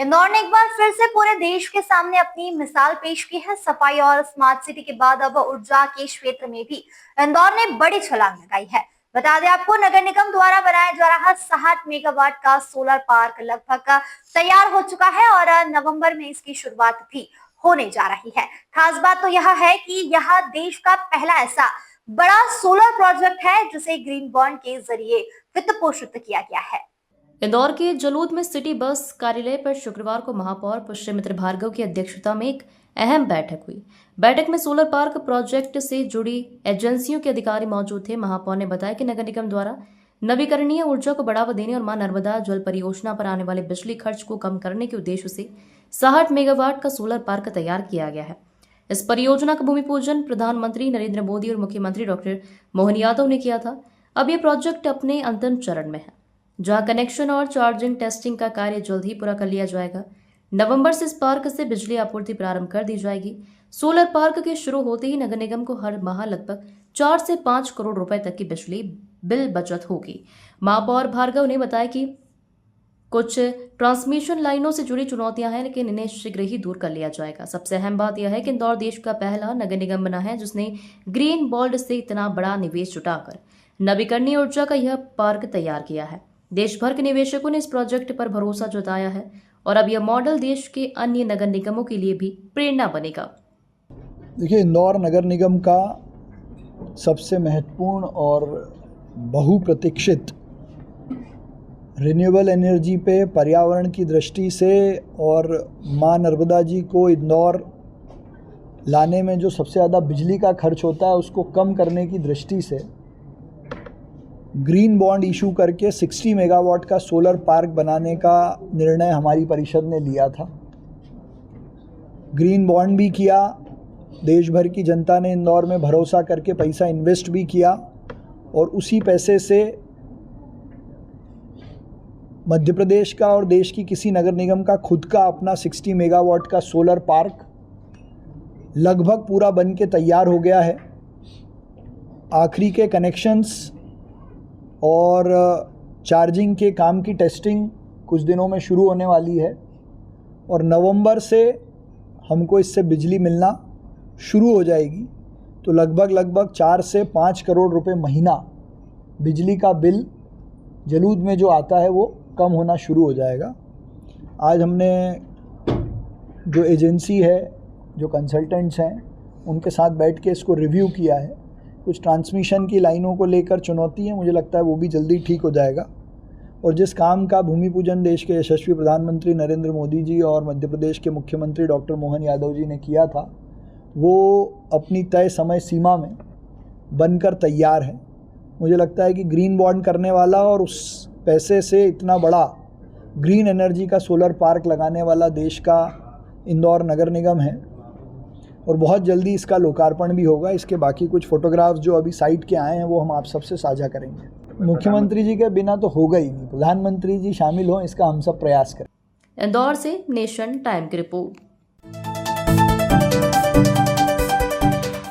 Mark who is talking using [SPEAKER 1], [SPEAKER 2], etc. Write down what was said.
[SPEAKER 1] इंदौर ने एक बार फिर से पूरे देश के सामने अपनी मिसाल पेश की है। सफाई और स्मार्ट सिटी के बाद अब ऊर्जा के क्षेत्र में भी इंदौर ने बड़ी छलांग लगाई है। बता दें आपको, नगर निगम द्वारा बनाया जा रहा 60 मेगावाट का सोलर पार्क लगभग तैयार हो चुका है और नवंबर में इसकी शुरुआत भी होने जा रही है। खास बात तो यह है कि यह देश का पहला ऐसा बड़ा सोलर प्रोजेक्ट है जिसे ग्रीन बॉन्ड के जरिए वित्त पोषित किया गया है।
[SPEAKER 2] इंदौर के जलोद में सिटी बस कार्यालय पर शुक्रवार को महापौर पुष्यमित्र भार्गव की अध्यक्षता में एक अहम बैठक हुई। बैठक में सोलर पार्क प्रोजेक्ट से जुड़ी एजेंसियों के अधिकारी मौजूद थे। महापौर ने बताया कि नगर निगम द्वारा नवीकरणीय ऊर्जा को बढ़ावा देने और मां नर्मदा जल परियोजना पर आने वाले बिजली खर्च को कम करने के उद्देश्य से 60 मेगावाट का सोलर पार्क तैयार किया गया है। इस परियोजना का भूमि पूजन प्रधानमंत्री नरेंद्र मोदी और मुख्यमंत्री डॉक्टर मोहन यादव ने किया था। अब यह प्रोजेक्ट अपने अंतिम चरण में है, जहां कनेक्शन और चार्जिंग टेस्टिंग का कार्य जल्द ही पूरा कर लिया जाएगा। नवंबर से इस पार्क से बिजली आपूर्ति प्रारंभ कर दी जाएगी। सोलर पार्क के शुरू होते ही नगर निगम को हर माह लगभग 4 से 5 करोड़ रुपए तक की बिजली बिल बचत होगी। महापौर भार्गव ने बताया कि कुछ ट्रांसमिशन लाइनों से जुड़ी चुनौतियां हैं, लेकिन इन्हें शीघ्र ही दूर कर लिया जाएगा। सबसे अहम बात यह है कि इंदौर देश का पहला नगर निगम बना है जिसने ग्रीन बॉन्ड से इतना बड़ा निवेश जुटाकर नवीकरणीय ऊर्जा का यह पार्क तैयार किया है। देश भर के निवेशकों ने इस प्रोजेक्ट पर भरोसा जताया है और अब यह मॉडल देश के अन्य नगर निगमों के लिए भी प्रेरणा बनेगा।
[SPEAKER 3] देखिए, इंदौर नगर निगम का सबसे महत्वपूर्ण और बहुप्रतीक्षित रिन्यूएबल एनर्जी पे पर्यावरण की दृष्टि से और मां नर्मदा जी को इंदौर लाने में जो सबसे ज़्यादा बिजली का खर्च होता है उसको कम करने की दृष्टि से ग्रीन बॉन्ड इशू करके 60 मेगावाट का सोलर पार्क बनाने का निर्णय हमारी परिषद ने लिया था। ग्रीन बॉन्ड भी किया, देश भर की जनता ने इंदौर में भरोसा करके पैसा इन्वेस्ट भी किया और उसी पैसे से मध्य प्रदेश का और देश की किसी नगर निगम का खुद का अपना 60 मेगावाट का सोलर पार्क लगभग पूरा बन के तैयार हो गया है। आखिरी के कनेक्शंस और चार्जिंग के काम की टेस्टिंग कुछ दिनों में शुरू होने वाली है और नवंबर से हमको इससे बिजली मिलना शुरू हो जाएगी। तो लगभग 4 से 5 करोड़ रुपए महीना बिजली का बिल जलूद में जो आता है वो कम होना शुरू हो जाएगा। आज हमने जो एजेंसी है, जो कंसल्टेंट्स हैं, उनके साथ बैठ के इसको रिव्यू किया है। कुछ ट्रांसमिशन की लाइनों को लेकर चुनौती है, मुझे लगता है वो भी जल्दी ठीक हो जाएगा। और जिस काम का भूमि पूजन देश के यशस्वी प्रधानमंत्री नरेंद्र मोदी जी और मध्य प्रदेश के मुख्यमंत्री डॉक्टर मोहन यादव जी ने किया था, वो अपनी तय समय सीमा में बनकर तैयार है। मुझे लगता है कि ग्रीन बॉन्ड करने वाला और उस पैसे से इतना बड़ा ग्रीन एनर्जी का सोलर पार्क लगाने वाला देश का इंदौर नगर निगम है और बहुत जल्दी इसका लोकार्पण भी होगा। इसके बाकी कुछ फोटोग्राफ्स जो अभी साइट के आए हैं वो हम आप सबसे साझा करेंगे। मुख्यमंत्री जी के बिना तो होगा ही नहीं, प्रधानमंत्री जी शामिल हों, इसका हम सब प्रयास करें।
[SPEAKER 2] इंदौर से नेशन टाइम की रिपोर्ट।